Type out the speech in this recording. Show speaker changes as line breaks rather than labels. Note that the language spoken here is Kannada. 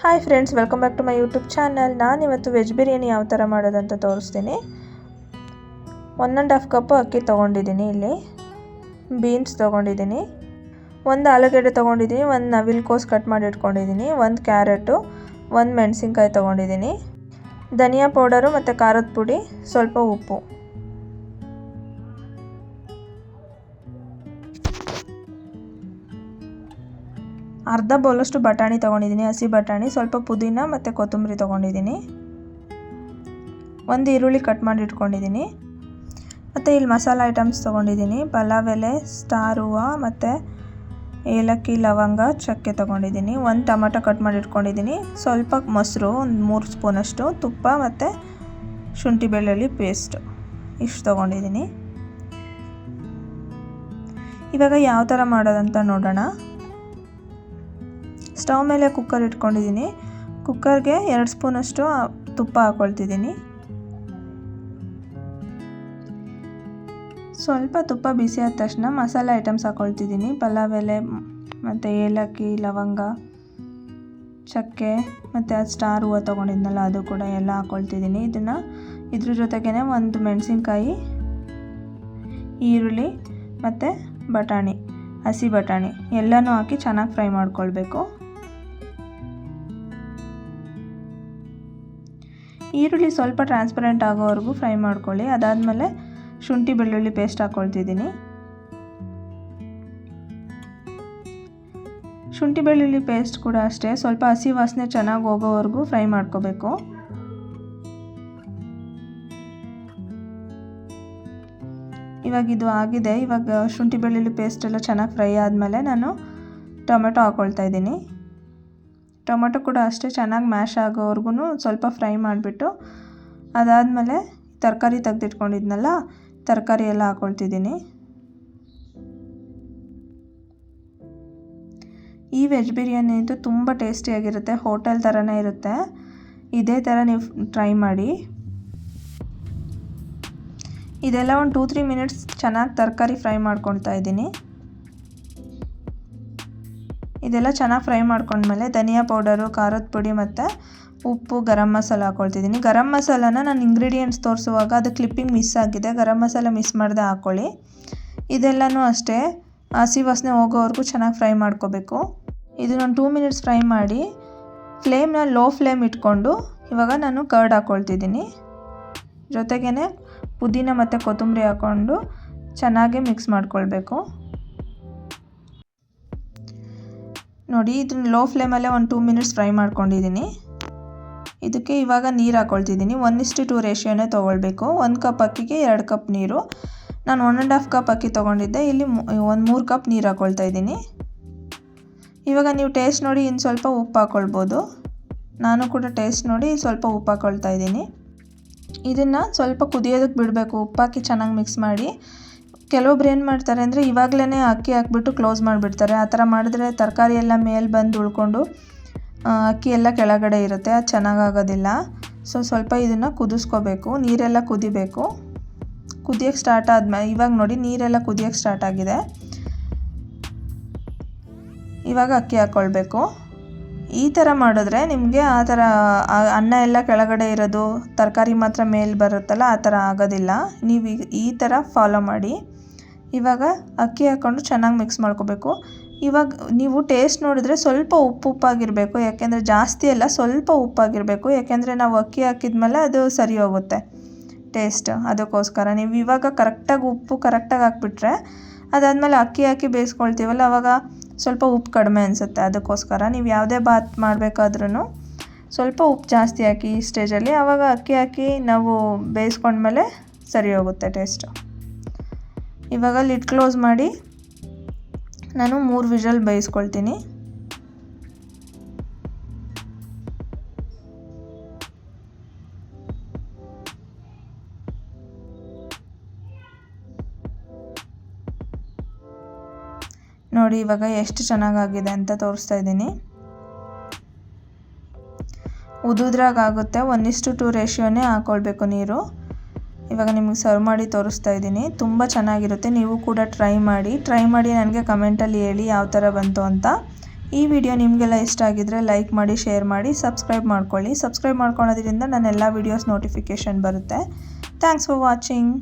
Hi friends, welcome back to my YouTube channel. ನಾನಿವತ್ತು ವೆಜ್ ಬಿರಿಯಾನಿ ಯಾವ ಥರ ಮಾಡೋದಂತ ತೋರಿಸ್ತೀನಿ. 1.5 ಕಪ್ ಅಕ್ಕಿ ತೊಗೊಂಡಿದ್ದೀನಿ. ಇಲ್ಲಿ ಬೀನ್ಸ್ ತೊಗೊಂಡಿದ್ದೀನಿ, 1 ಆಲೂಗಡ್ಡೆ ತೊಗೊಂಡಿದ್ದೀನಿ, 1 ನವಿಲುಕೋಸು ಕಟ್ ಮಾಡಿ ಇಟ್ಕೊಂಡಿದ್ದೀನಿ, 1 ಕ್ಯಾರೆಟು, 1 ಮೆಣಸಿನ್ಕಾಯಿ ತೊಗೊಂಡಿದ್ದೀನಿ, ಧನಿಯಾ ಪೌಡರು ಮತ್ತು ಖಾರದ ಪುಡಿ, ಸ್ವಲ್ಪ ಉಪ್ಪು. ಅರ್ಧ ಬೌಲಷ್ಟು ಬಟಾಣಿ ತೊಗೊಂಡಿದ್ದೀನಿ, ಹಸಿ ಬಟಾಣಿ, ಸ್ವಲ್ಪ ಪುದೀನ ಮತ್ತು ಕೊತ್ತಂಬರಿ ತೊಗೊಂಡಿದ್ದೀನಿ, 1 ಈರುಳ್ಳಿ ಕಟ್ ಮಾಡಿ ಇಟ್ಕೊಂಡಿದ್ದೀನಿ. ಮತ್ತು ಇಲ್ಲಿ ಮಸಾಲ ಐಟಮ್ಸ್ ತೊಗೊಂಡಿದ್ದೀನಿ. ಪಲಾವ್ ಎಲೆ, ಸ್ಟಾರ್ ಹೂವು ಮತ್ತು ಏಲಕ್ಕಿ, ಲವಂಗ, ಚಕ್ಕೆ ತೊಗೊಂಡಿದ್ದೀನಿ. 1 ಟೊಮೆಟೊ ಕಟ್ ಮಾಡಿ ಇಟ್ಕೊಂಡಿದ್ದೀನಿ. ಸ್ವಲ್ಪ ಮೊಸರು, 1 3 ಸ್ಪೂನಷ್ಟು, ತುಪ್ಪ ಮತ್ತು ಶುಂಠಿ ಬೆಳ್ಳುಳ್ಳಿ ಪೇಸ್ಟ್ ಇಷ್ಟು ತೊಗೊಂಡಿದ್ದೀನಿ. ಇವಾಗ ಯಾವ ಥರ ಮಾಡೋದಂತ ನೋಡೋಣ. ಸ್ಟವ್ ಮೇಲೆ ಕುಕ್ಕರ್ ಇಟ್ಕೊಂಡಿದ್ದೀನಿ. ಕುಕ್ಕರ್ಗೆ 2 ಸ್ಪೂನಷ್ಟು ತುಪ್ಪ ಹಾಕ್ಕೊಳ್ತಿದ್ದೀನಿ. ಸ್ವಲ್ಪ ತುಪ್ಪ ಬಿಸಿ ಆದ ತಕ್ಷಣ ಮಸಾಲೆ ಐಟಮ್ಸ್ ಹಾಕ್ಕೊಳ್ತಿದ್ದೀನಿ. ಪಲಾವ್ ಎಲೆ ಮತ್ತು ಏಲಕ್ಕಿ, ಲವಂಗ, ಚಕ್ಕೆ ಮತ್ತು ಅದು ಸ್ಟಾರ್ ಹೂವು ತೊಗೊಂಡಿದ್ನಲ್ಲ ಅದು ಕೂಡ ಎಲ್ಲ ಹಾಕ್ಕೊಳ್ತಿದ್ದೀನಿ. ಇದ್ರ ಜೊತೆಗೇ 1 ಮೆಣಸಿನ್ಕಾಯಿ, ಈರುಳ್ಳಿ ಮತ್ತು ಬಟಾಣಿ, ಹಸಿ ಬಟಾಣಿ ಎಲ್ಲನೂ ಹಾಕಿ ಚೆನ್ನಾಗಿ ಫ್ರೈ ಮಾಡ್ಕೊಳ್ಬೇಕು. ಈರುಳ್ಳಿ ಸ್ವಲ್ಪ ಟ್ರಾನ್ಸ್ಪರೆಂಟ್ ಆಗೋವರೆಗೂ ಫ್ರೈ ಮಾಡ್ಕೊಳ್ಳಿ. ಅದಾದಮೇಲೆ ಶುಂಠಿ ಬೆಳ್ಳುಳ್ಳಿ ಪೇಸ್ಟ್ ಹಾಕ್ಕೊಳ್ತಿದ್ದೀನಿ. ಶುಂಠಿ ಬೆಳ್ಳುಳ್ಳಿ ಪೇಸ್ಟ್ ಕೂಡ ಅಷ್ಟೇ, ಸ್ವಲ್ಪ ಹಸಿ ವಾಸನೆ ಚೆನ್ನಾಗಿ ಹೋಗೋವರೆಗೂ ಫ್ರೈ ಮಾಡ್ಕೋಬೇಕು. ಇವಾಗ ಇದು ಆಗಿದೆ. ಇವಾಗ ಶುಂಠಿ ಬೆಳ್ಳುಳ್ಳಿ ಪೇಸ್ಟ್ ಎಲ್ಲ ಚೆನ್ನಾಗಿ ಫ್ರೈ ಆದಮೇಲೆ ನಾನು ಟೊಮೆಟೊ ಹಾಕ್ಕೊಳ್ತಾ ಇದ್ದೀನಿ. ಟೊಮೆಟೊ ಕೂಡ ಅಷ್ಟೇ ಚೆನ್ನಾಗಿ ಮ್ಯಾಶ್ ಆಗೋವರೆಗೂ ಸ್ವಲ್ಪ ಫ್ರೈ ಮಾಡಿಬಿಟ್ಟು ಅದಾದಮೇಲೆ ತರಕಾರಿ ತೆಗೆದಿಟ್ಕೊಂಡಿದ್ನಲ್ಲ ತರಕಾರಿ ಎಲ್ಲ ಹಾಕ್ಕೊಳ್ತಿದ್ದೀನಿ. ಈ ವೆಜ್ ಬಿರಿಯಾನಿ ಅಂತೂ ತುಂಬ ಟೇಸ್ಟಿಯಾಗಿರುತ್ತೆ, ಹೋಟೆಲ್ ಥರನೇ ಇರುತ್ತೆ. ಇದೇ ಥರ ನೀವು ಟ್ರೈ ಮಾಡಿ. ಇದೆಲ್ಲ ಒಂದು 2-3 ಮಿನಿಟ್ಸ್ ಚೆನ್ನಾಗಿ ತರಕಾರಿ ಫ್ರೈ ಮಾಡ್ಕೊಳ್ತಾ ಇದ್ದೀನಿ. ಇದೆಲ್ಲ ಚೆನ್ನಾಗಿ ಫ್ರೈ ಮಾಡ್ಕೊಂಡ್ಮೇಲೆ ಧನಿಯಾ ಪೌಡರು, ಖಾರದ ಪುಡಿ ಮತ್ತು ಉಪ್ಪು, ಗರಂ ಮಸಾಲ ಹಾಕ್ಕೊಳ್ತಿದ್ದೀನಿ. ಗರಂ ಮಸಾಲಾನ ನಾನು ಇಂಗ್ರೀಡಿಯೆಂಟ್ಸ್ ತೋರಿಸುವಾಗ ಅದು ಕ್ಲಿಪ್ಪಿಂಗ್ ಮಿಸ್ ಆಗಿದೆ. ಗರಂ ಮಸಾಲ ಮಿಸ್ ಮಾಡದೆ ಹಾಕ್ಕೊಳ್ಳಿ. ಇದೆಲ್ಲನೂ ಅಷ್ಟೇ ಹಸಿ ವಾಸನೆ ಹೋಗೋವರೆಗೂ ಚೆನ್ನಾಗಿ ಫ್ರೈ ಮಾಡ್ಕೋಬೇಕು. ಇದನ್ನೊಂದು 2 ಮಿನಿಟ್ಸ್ ಫ್ರೈ ಮಾಡಿ ಫ್ಲೇಮ್ನ ಲೋ ಫ್ಲೇಮ್ ಇಟ್ಕೊಂಡು ಇವಾಗ ನಾನು ಕರ್ಡ್ ಹಾಕ್ಕೊಳ್ತಿದ್ದೀನಿ. ಜೊತೆಗೇ ಪುದೀನ ಮತ್ತು ಕೊತ್ತಂಬರಿ ಹಾಕ್ಕೊಂಡು ಚೆನ್ನಾಗಿ ಮಿಕ್ಸ್ ಮಾಡ್ಕೊಳ್ಬೇಕು. ನೋಡಿ, ಇದನ್ನ ಲೋ ಫ್ಲೇಮಲ್ಲೇ ಒಂದು 2 ಮಿನಿಟ್ಸ್ ಫ್ರೈ ಮಾಡ್ಕೊಂಡಿದ್ದೀನಿ. ಇದಕ್ಕೆ ಇವಾಗ ನೀರು ಹಾಕ್ಕೊಳ್ತಿದ್ದೀನಿ. 1:2 ರೇಷಿಯೋನೇ ತೊಗೊಳ್ಬೇಕು. 1 ಕಪ್ ಅಕ್ಕಿಗೆ 2 ಕಪ್ ನೀರು. ನಾನು 1.5 ಕಪ್ ಅಕ್ಕಿ ತೊಗೊಂಡಿದ್ದೆ. ಇಲ್ಲಿ 3 ಕಪ್ ನೀರು ಹಾಕ್ಕೊಳ್ತಾ ಇದ್ದೀನಿ. ಇವಾಗ ನೀವು ಟೇಸ್ಟ್ ನೋಡಿ ಇನ್ನು ಸ್ವಲ್ಪ ಉಪ್ಪು ಹಾಕ್ಕೊಳ್ಬೋದು. ನಾನು ಕೂಡ ಟೇಸ್ಟ್ ನೋಡಿ ಸ್ವಲ್ಪ ಉಪ್ಪು ಹಾಕ್ಕೊಳ್ತಾ ಇದ್ದೀನಿ. ಇದನ್ನು ಸ್ವಲ್ಪ ಕುದಿಯೋದಕ್ಕೆ ಬಿಡಬೇಕು. ಉಪ್ಪಾಕಿ ಚೆನ್ನಾಗಿ ಮಿಕ್ಸ್ ಮಾಡಿ. ಕೆಲವೊಬ್ರು ಏನು ಮಾಡ್ತಾರೆ ಅಂದರೆ ಇವಾಗಲೇ ಅಕ್ಕಿ ಹಾಕ್ಬಿಟ್ಟು ಕ್ಲೋಸ್ ಮಾಡಿಬಿಡ್ತಾರೆ. ಆ ಥರ ಮಾಡಿದ್ರೆ ತರಕಾರಿ ಎಲ್ಲ ಮೇಲೆ ಬಂದು ಉಳ್ಕೊಂಡು ಅಕ್ಕಿ ಎಲ್ಲ ಕೆಳಗಡೆ ಇರುತ್ತೆ, ಅದು ಚೆನ್ನಾಗಾಗೋದಿಲ್ಲ. ಸ್ವಲ್ಪ ಇದನ್ನು ಕುದಿಸ್ಕೋಬೇಕು. ನೀರೆಲ್ಲ ಕುದಿಬೇಕು. ಕುದಿಯೋಕ್ಕೆ ಸ್ಟಾರ್ಟ್ ಆದಮೇಲೆ ಇವಾಗ ನೋಡಿ ನೀರೆಲ್ಲ ಕುದಿಯೋಕ್ಕೆ ಸ್ಟಾರ್ಟ್ ಆಗಿದೆ. ಇವಾಗ ಅಕ್ಕಿ ಹಾಕ್ಕೊಳ್ಬೇಕು. ಈ ಥರ ಮಾಡಿದ್ರೆ ನಿಮಗೆ ಆ ಥರ ಅನ್ನ ಎಲ್ಲ ಕೆಳಗಡೆ ಇರೋದು, ತರಕಾರಿ ಮಾತ್ರ ಮೇಲೆ ಬರುತ್ತಲ್ಲ, ಆ ಥರ ಆಗೋದಿಲ್ಲ. ನೀವು ಈ ಥರ ಫಾಲೋ ಮಾಡಿ. ಇವಾಗ ಅಕ್ಕಿ ಹಾಕ್ಕೊಂಡು ಚೆನ್ನಾಗಿ ಮಿಕ್ಸ್ ಮಾಡ್ಕೋಬೇಕು. ಇವಾಗ ನೀವು ಟೇಸ್ಟ್ ನೋಡಿದ್ರೆ ಸ್ವಲ್ಪ ಉಪ್ಪಾಗಿರಬೇಕು, ಯಾಕೆಂದರೆ ಜಾಸ್ತಿ ಅಲ್ಲ, ಸ್ವಲ್ಪ ಉಪ್ಪಾಗಿರಬೇಕು. ಯಾಕೆಂದರೆ ನಾವು ಅಕ್ಕಿ ಹಾಕಿದ್ಮೇಲೆ ಅದು ಸರಿ ಹೋಗುತ್ತೆ ಟೇಸ್ಟ್. ಅದಕ್ಕೋಸ್ಕರ ನೀವು ಇವಾಗ ಕರೆಕ್ಟಾಗಿ ಉಪ್ಪು ಕರೆಕ್ಟಾಗಿ ಹಾಕ್ಬಿಟ್ರೆ ಅದಾದಮೇಲೆ ಅಕ್ಕಿ ಹಾಕಿ ಬೇಯಿಸ್ಕೊಳ್ತೀವಲ್ಲ ಆವಾಗ ಸ್ವಲ್ಪ ಉಪ್ಪು ಕಡಿಮೆ ಅನಿಸುತ್ತೆ. ಅದಕ್ಕೋಸ್ಕರ ನೀವು ಯಾವುದೇ ಬಾತ್ ಮಾಡಬೇಕಾದ್ರೂ ಸ್ವಲ್ಪ ಉಪ್ಪು ಜಾಸ್ತಿ ಹಾಕಿ ಈ ಸ್ಟೇಜಲ್ಲಿ. ಆವಾಗ ಅಕ್ಕಿ ಹಾಕಿ ನಾವು ಬೇಯಿಸ್ಕೊಂಡ್ಮೇಲೆ ಸರಿ ಹೋಗುತ್ತೆ ಟೇಸ್ಟು. ಇವಾಗ ಲಿಡ್ ಕ್ಲೋಸ್ ಮಾಡಿ ನಾನು 3 ವಿಷಲ್ ಬೇಯಿಸ್ಕೊಳ್ತೀನಿ. ನೋಡಿ ಇವಾಗ ಎಷ್ಟು ಚೆನ್ನಾಗಾಗಿದೆ ಅಂತ ತೋರಿಸ್ತಾ ಇದ್ದೀನಿ. ಉದುದ್ರಾಗುತ್ತೆ. 1:2 ರೇಷಿಯೋನೇ ಹಾಕ್ಕೊಳ್ಬೇಕು ನೀರು. ಇವಾಗ ನಿಮಗೆ ಸರ್ವ್ ಮಾಡಿ ತೋರಿಸ್ತಾ ಇದ್ದೀನಿ. ತುಂಬ ಚೆನ್ನಾಗಿರುತ್ತೆ. ನೀವು ಕೂಡ ಟ್ರೈ ಮಾಡಿ ನನಗೆ ಕಮೆಂಟಲ್ಲಿ ಹೇಳಿ ಯಾವ ಥರ ಬಂತು ಅಂತ. ಈ ವಿಡಿಯೋ ನಿಮಗೆಲ್ಲ ಇಷ್ಟ ಆಗಿದ್ರೆ ಲೈಕ್ ಮಾಡಿ, ಶೇರ್ ಮಾಡಿ, ಸಬ್ಸ್ಕ್ರೈಬ್ ಮಾಡ್ಕೊಳ್ಳಿ. ಸಬ್ಸ್ಕ್ರೈಬ್ ಮಾಡ್ಕೊಳ್ಳೋದ್ರಿಂದ ನನ್ನ ಎಲ್ಲ ವೀಡಿಯೋಸ್ ನೋಟಿಫಿಕೇಷನ್ ಬರುತ್ತೆ. Thanks for watching.